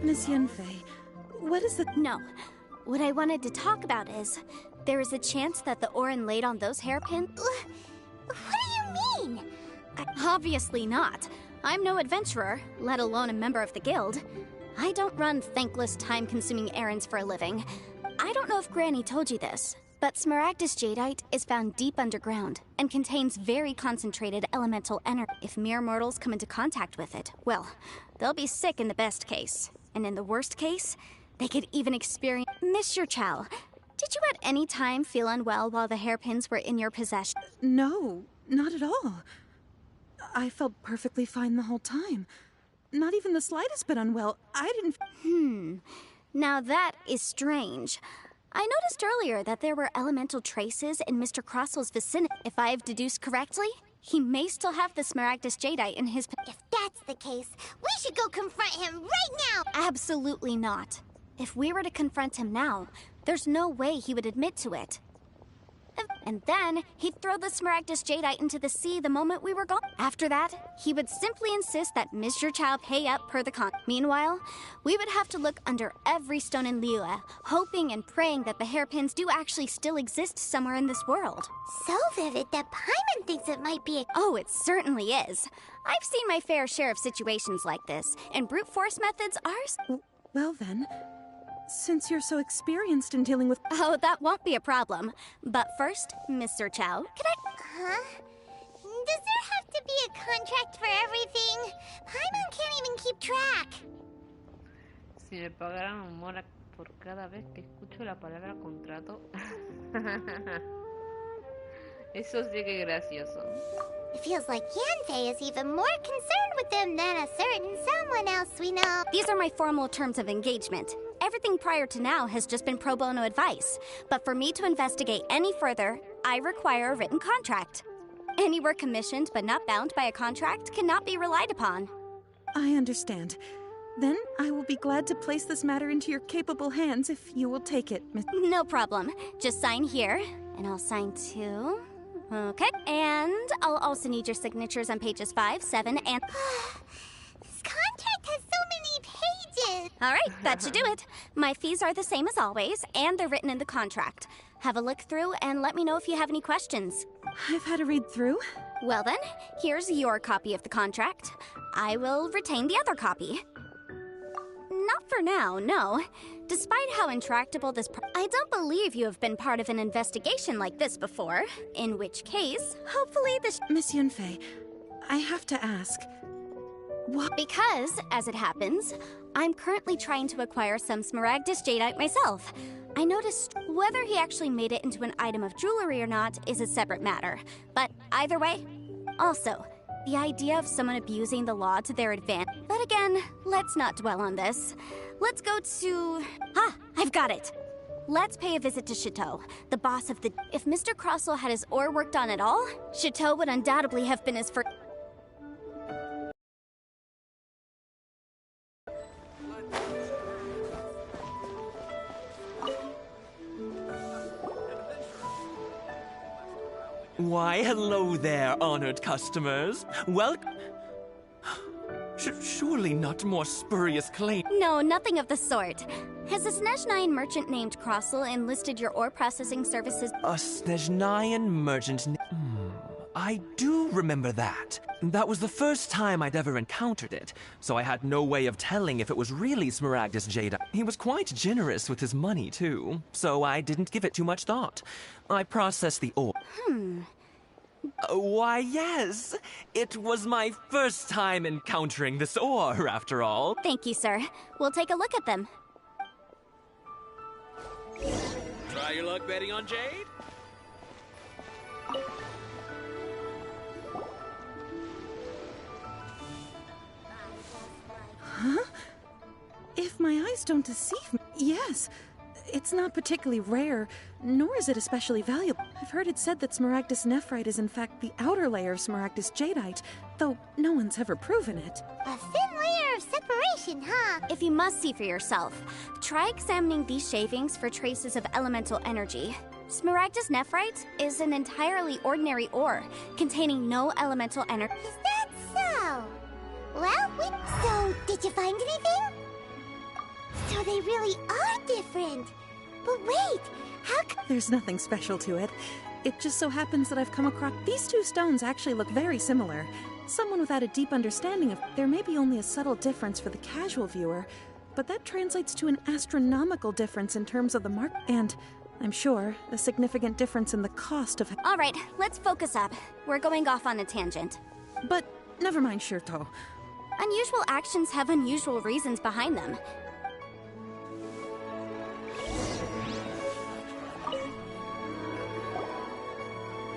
Miss Yanfei, what is the... No. What I wanted to talk about is... There is a chance that the Orin laid on those hairpins. What do you mean? Obviously not. I'm no adventurer, let alone a member of the guild. I don't run thankless, time-consuming errands for a living. I don't know if Granny told you this, but Smaragdus jadeite is found deep underground and contains very concentrated elemental energy. If mere mortals come into contact with it, well, they'll be sick in the best case. And in the worst case, they could even experience... Mr. Chow, did you at any time feel unwell while the hairpins were in your possession? No, not at all. I felt perfectly fine the whole time. Not even the slightest bit unwell. I didn't... Now that is strange. I noticed earlier that there were elemental traces in Mr. Crossel's vicinity. If I've deduced correctly, he may still have the Smaragdus jadeite in his... If that's the case, we should go confront him right now! Absolutely not. If we were to confront him now, there's no way he would admit to it. And then, he'd throw the Smaragdus jadeite into the sea the moment we were gone. After that, he would simply insist that Mr. Chow pay up per the contract. Meanwhile, we would have to look under every stone in Liyue, hoping and praying that the hairpins do actually still exist somewhere in this world. So vivid that Paimon thinks it might be a... Oh, it certainly is. I've seen my fair share of situations like this, and brute force methods are... Well then... Since you're so experienced in dealing with... Oh, that won't be a problem. But first, Mr. Chow, can I... Huh? Does there have to be a contract for everything? Paimon can't even keep track. Si me pagaran un mora por cada vez que escucho la palabra contrato. Eso sí que es gracioso. It feels like Yanfei is even more concerned with them than a certain someone else we know. These are my formal terms of engagement. Everything prior to now has just been pro bono advice. But for me to investigate any further, I require a written contract. Any work commissioned but not bound by a contract cannot be relied upon. I understand. Then I will be glad to place this matter into your capable hands if you will take it, Miss... No problem. Just sign here, and I'll sign too. Okay, and I'll also need your signatures on pages 5, 7, and... This contract has so many pages! Alright, that should do it. My fees are the same as always, and they're written in the contract. Have a look through and let me know if you have any questions. I've had a read through. Well then, here's your copy of the contract. I will retain the other copy. Not for now, no. Despite how intractable this I don't believe you have been part of an investigation like this before. In which case, hopefully this... Miss Yunfei, I have to ask... What? Because, as it happens, I'm currently trying to acquire some Smaragdus jadeite myself. I noticed whether he actually made it into an item of jewelry or not is a separate matter. But either way, also, the idea of someone abusing the law to their advantage. But again, let's not dwell on this. Let's go to... Ah, I've got it! Let's pay a visit to Chateau, the boss of the... If Mr. Crossell had his ore worked on at all, Chateau would undoubtedly have been his first... Why, hello there, honored customers. Welcome. Surely not more spurious claim. No, nothing of the sort. Has a Snezhnayan merchant named Crossell enlisted your ore processing services? A Snezhnayan merchant. I do remember that. That was the first time I'd ever encountered it, so I had no way of telling if it was really Smaragdus jadeite. He was quite generous with his money, too, so I didn't give it too much thought. I processed the ore. Why, yes. It was my first time encountering this ore, after all. Thank you, sir. We'll take a look at them. Try your luck betting on Jade? Huh? If my eyes don't deceive me, yes. It's not particularly rare, nor is it especially valuable. I've heard it said that Smaragdus nephrite is in fact the outer layer of Smaragdus jadeite, though no one's ever proven it. A thin layer of separation, huh? If you must see for yourself, try examining these shavings for traces of elemental energy. Smaragdus nephrite is an entirely ordinary ore, containing no elemental energy. Is that so? Well, So, did you find anything? So they really are different. But wait! How There's nothing special to it. It just so happens that I've come across... These two stones actually look very similar. Someone without a deep understanding of... There may be only a subtle difference for the casual viewer, but that translates to an astronomical difference in terms of the mark... And, I'm sure, a significant difference in the cost of... All right, let's focus up. We're going off on a tangent. But never mind, Shirto. Unusual actions have unusual reasons behind them.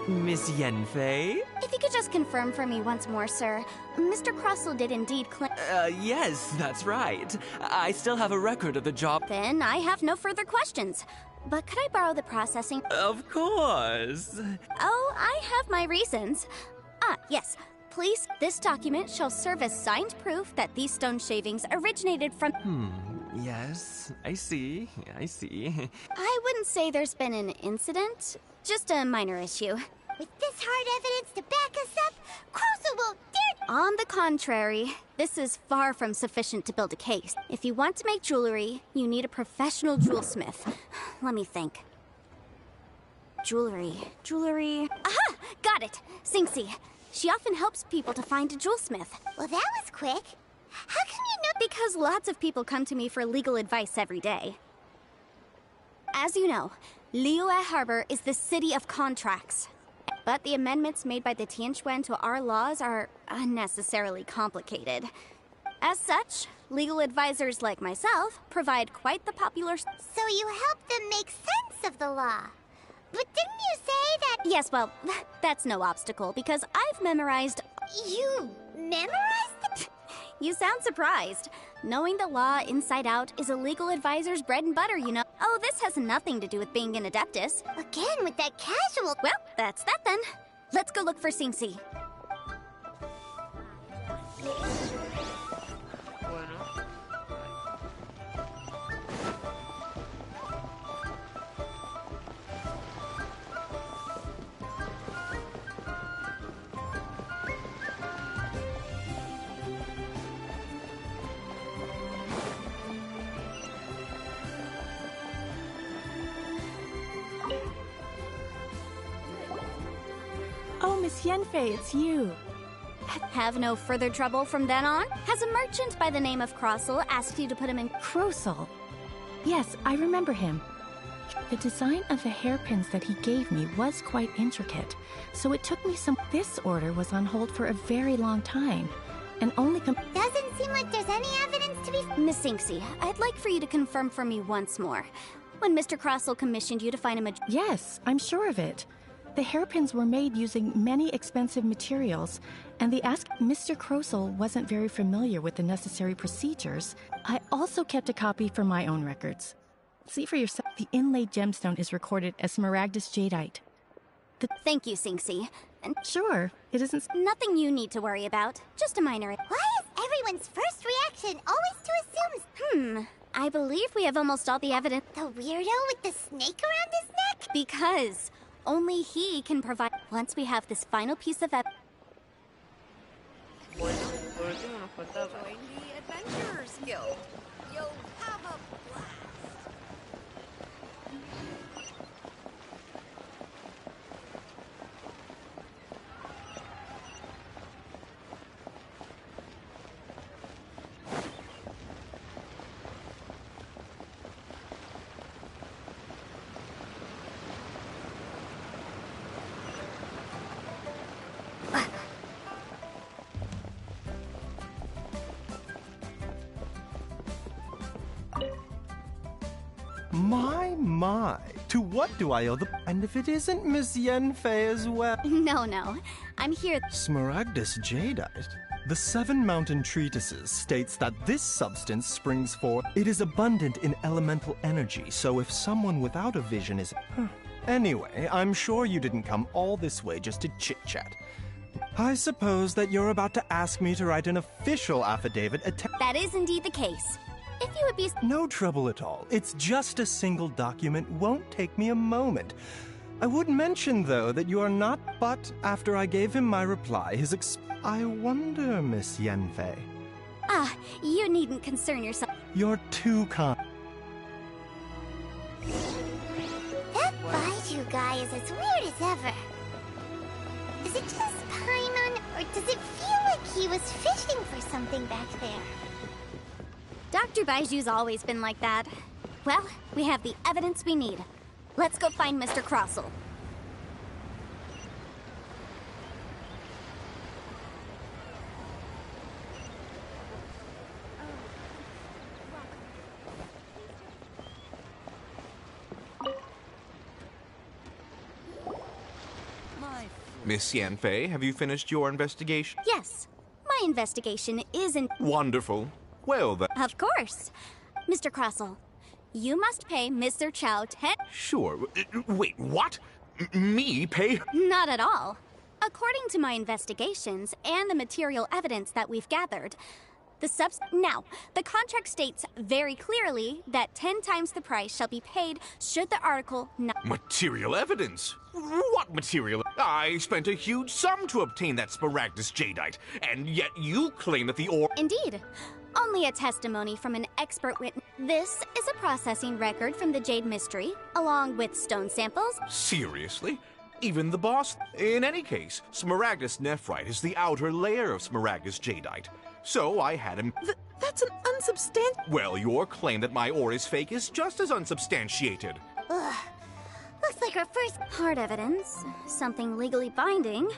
Miss Yenfei? If you could just confirm for me once more, sir. Mr. Crossell did indeed claim... Yes, that's right. I still have a record of the job. Then I have no further questions. But could I borrow the processing? Of course. Oh, I have my reasons. Yes. Please, this document shall serve as signed proof that these stone shavings originated from... Yes, I see. I wouldn't say there's been an incident, just a minor issue. With this hard evidence to back us up, Crossell won't dare... On the contrary, this is far from sufficient to build a case. If you want to make jewelry, you need a professional jewelsmith. Let me think. Jewelry. Aha! Got it! Singxi. She often helps people to find a jewelsmith. Well, that was quick. How come you know? Because lots of people come to me for legal advice every day. As you know, Liyue Harbor is the city of contracts. But the amendments made by the Tianquan to our laws are unnecessarily complicated. As such, legal advisors like myself provide quite the popular... So you help them make sense of the law. But didn't you say that... Yes, well, that's no obstacle, because I've memorized... You memorized it? You sound surprised. Knowing the law inside out is a legal advisor's bread and butter, you know. Oh, this has nothing to do with being an adeptus. Again, with that casual... Well, that's that then. Let's go look for Singxi. Oh, Miss Yenfei, it's you. Have no further trouble from then on? Has a merchant by the name of Crossell asked you to put him in... Crossell? Yes, I remember him. The design of the hairpins that he gave me was quite intricate, so it took me some... This order was on hold for a very long time, and only... Doesn't seem like there's any evidence to be... Miss Singxi, I'd like for you to confirm for me once more. When Mr. Crossell commissioned you to find him a... Yes, I'm sure of it. The hairpins were made using many expensive materials, and Mr. Crossell wasn't very familiar with the necessary procedures. I also kept a copy for my own records. See for yourself, the inlaid gemstone is recorded as smaragdus jadeite. Thank you, Singxi. And sure, it isn't... Nothing you need to worry about. Just a minor... Why is everyone's first reaction always to assume... I believe we have almost all the evidence... The weirdo with the snake around his neck? Because... only he can provide... Once we have this final piece of evidence... Bueno, por último nos faltaba. Join the Adventurers Guild. You'll have a blast. My, to what do I owe the... And if it isn't Miss Yenfei as well... No, I'm here... Smaragdus jadeite. The Seven Mountain Treatises states that this substance springs forth... It is abundant in elemental energy, so if someone without a vision is... Anyway, I'm sure you didn't come all this way just to chit-chat. I suppose that you're about to ask me to write an official affidavit... That is indeed the case. If you would be... No trouble at all. It's just a single document. Won't take me a moment. I would mention, though, that you are not... But after I gave him my reply, I wonder, Miss Yenfei. You needn't concern yourself. You're too kind. he was fishing for something back there. Dr. Baiju's always been like that. Well, we have the evidence we need. Let's go find Mr. Crossell. Miss Yanfei, have you finished your investigation? Yes, my investigation isn't... Wonderful. Well then... Of course. Mr. Crossell, you must pay Mr. Chow 10... Sure. Wait, what? Me pay? Not at all. According to my investigations and the material evidence that we've gathered, Now, the contract states very clearly that 10 times the price shall be paid should the article not... Material evidence? What material? I spent a huge sum to obtain that Smaragdus jadeite, and yet you claim that the ore... Indeed. Only a testimony from an expert witness. This is a processing record from the Jade Mystery, along with stone samples. Seriously? Even the boss? In any case, Smaragdus nephrite is the outer layer of Smaragdus jadeite. So I had him... That's an unsubstantiated... Well, your claim that my ore is fake is just as unsubstantiated. Ugh. Looks like our first hard evidence. Something legally binding.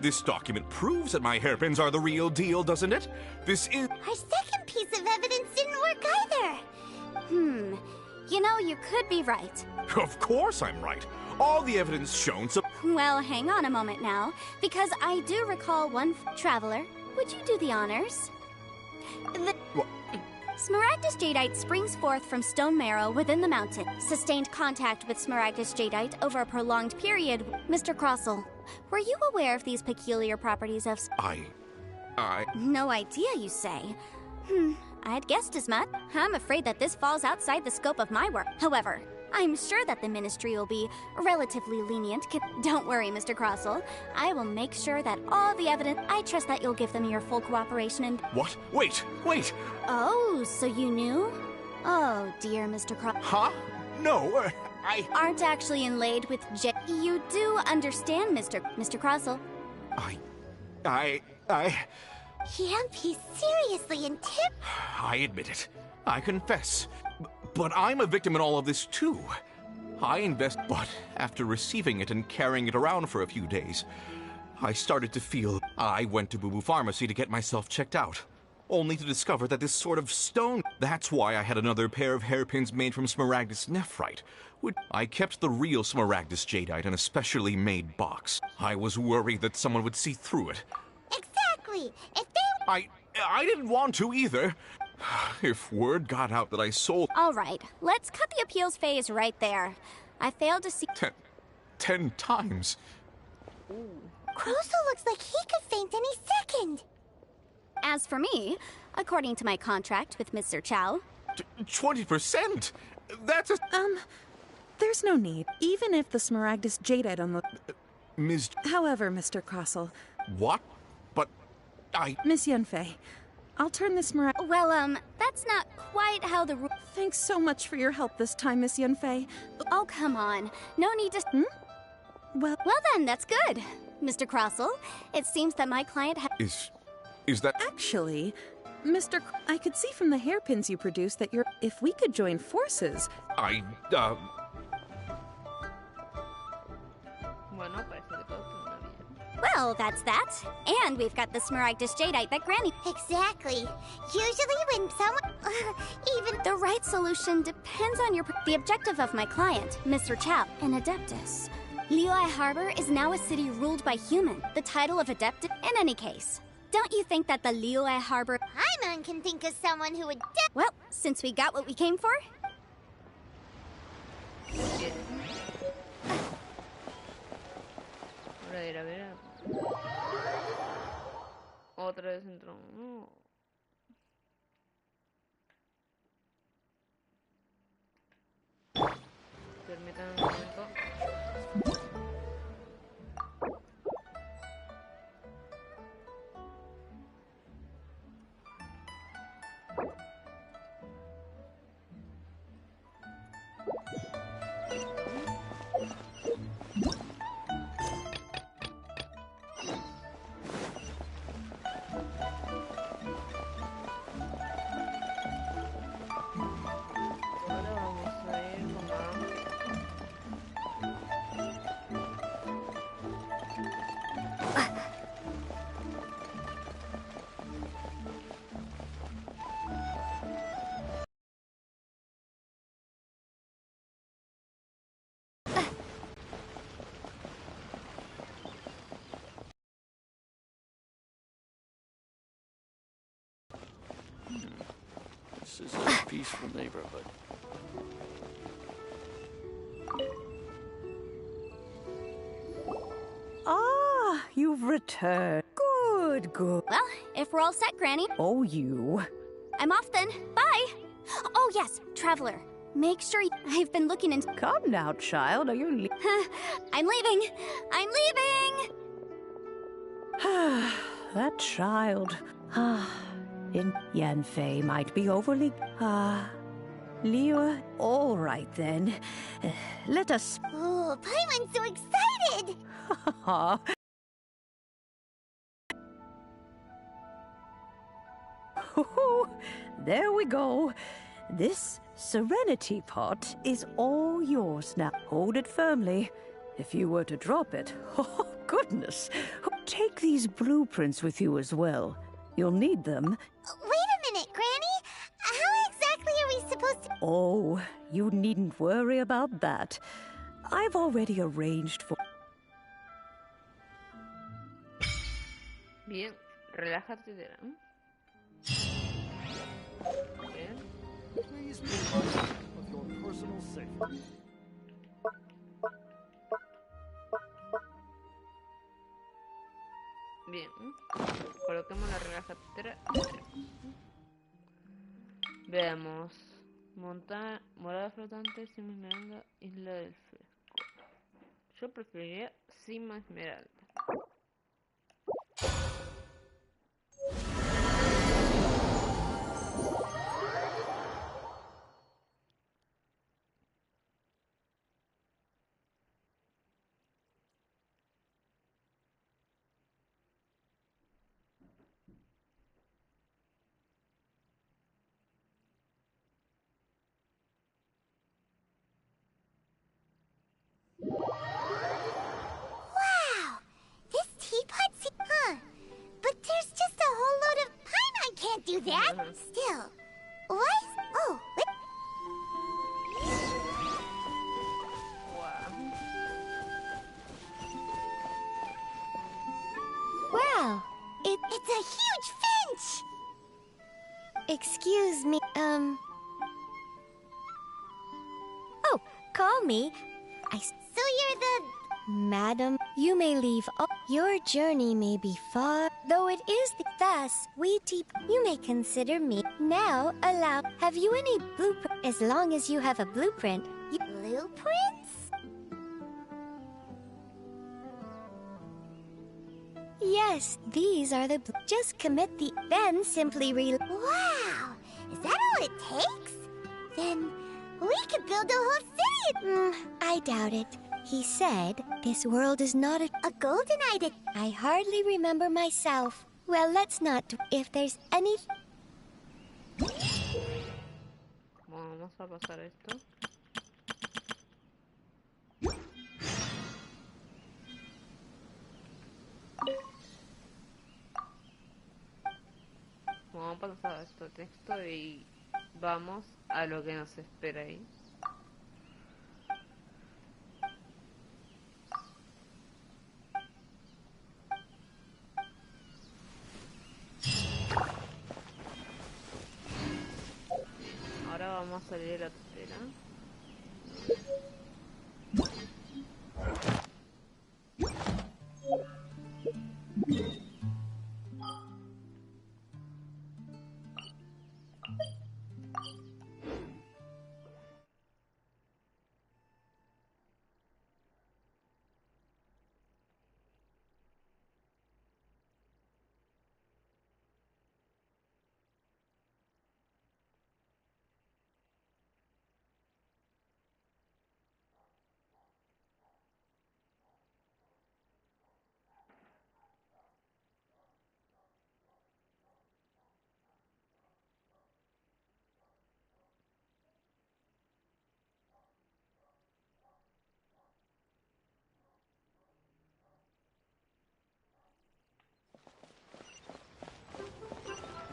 This document proves that my hairpins are the real deal, doesn't it? This is... Our second piece of evidence didn't work either. You know, you could be right. Of course I'm right. All the evidence shown so... Well, hang on a moment now, because I do recall one traveler. Would you do the honors? What? Smaragdus jadeite springs forth from stone marrow within the mountain. Sustained contact with Smaragdus jadeite over a prolonged period. Mr. Crossell, were you aware of these peculiar properties of... I... No idea, you say? I'd guessed as much. I'm afraid that this falls outside the scope of my work. However, I'm sure that the Ministry will be relatively lenient. Don't worry, Mr. Crossell. I will make sure that all the evidence... I trust that you'll give them your full cooperation and... What? Wait! Oh, so you knew? Oh, dear Mr. Crossell. Huh? No, I... Aren't actually inlaid with You do understand, Mr. Crossell. Yep, he's seriously intimidated. I admit it. I confess. But I'm a victim in all of this, too. But after receiving it and carrying it around for a few days, I started to feel... I went to Boo Boo Pharmacy to get myself checked out, only to discover that this sort of stone... That's why I had another pair of hairpins made from Smaragdus nephrite. I kept the real Smaragdus jadeite in a specially made box. I was worried that someone would see through it. Exactly. If they... I didn't want to either. If word got out that I sold... All right, let's cut the appeals phase right there. I failed to see... 10 times. Crossell looks like he could faint any second. As for me, according to my contract with Mr. Chow... 20%? That's a... There's no need. Even if the Smaragdus jadeite on the... Ms... However, Mr. Crossell... What? But Miss Yanfei, I'll turn this Well, that's not quite how the Thanks so much for your help this time, Miss Yanfei. Oh, come on. No need to... Well then, that's good. Mr. Crossell, it seems that my client Is that... Actually, I could see from the hairpins you produced that you're... If we could join forces... Well, that's that. And we've got the Smaragdus jadeite that Granny... Exactly. Usually when someone... even... The right solution depends on the objective of my client, Mr. Chow, an Adeptus. Liuai Harbor is now a city ruled by human. The title of Adeptus... In any case, don't you think that the Liuai Harbor... Paimon can think of someone who would... Well, since we got what we came for... A ver. Otra vez entró. No. Permítanme un momento. peaceful neighborhood. Ah, you've returned. Good, good. Well, if we're all set, Granny. Oh, you. I'm off then. Bye! Oh, yes, Traveler. Make sure I've been looking into... Come now, child. Are you I'm leaving! I'm leaving! That child. In Yanfei might be overly... Liu, all right then. Let us... Oh, Paimon's so excited! There we go. This serenity pot is all yours now. Hold it firmly. If you were to drop it, oh goodness. Take these blueprints with you as well. You'll need them. Wait a minute, Granny! How exactly are we supposed to... Oh, you needn't worry about that. I've already arranged for... Bien, relájate, Tetera. Bien. Please be mindful of your personal safety. Bien. Coloquemos la relaja Tetera. Veamos. Morada flotante, cima esmeralda, isla del fresco. Yo preferiría cima esmeralda. Wow! This teapot's... Huh. But there's just a whole load of... Paimon can't do that! Still. What? Oh, wait. Wow! It's a huge finch! Excuse me, Oh, call me. So you're the... Madam, you may leave. Your journey may be far, though it is thus we you may consider me. Now, allow. Have you any blueprint? As long as you have a blueprint. Blueprints? Yes, these are the. Just commit the. Then simply Wow! Is that all it takes? Then we could build a whole city! I doubt it. He said, this world is not a golden aida. I hardly remember myself. Well, let's not. If there's any... Vamos a pasar esto. Vamos a pasar esto texto y vamos a lo que nos espera ahí. Ahora vamos a salir de la Tetera.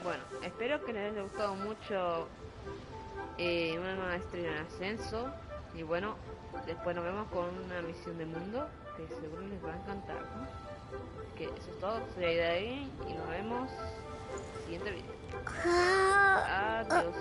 Bueno, espero que les haya gustado mucho Una Nueva estrella en Ascenso. Y bueno, después nos vemos con una misión de mundo que seguro les va a encantar, ¿no? Así que eso es todo, soy aida-Gaming y nos vemos en el siguiente video. Adiós.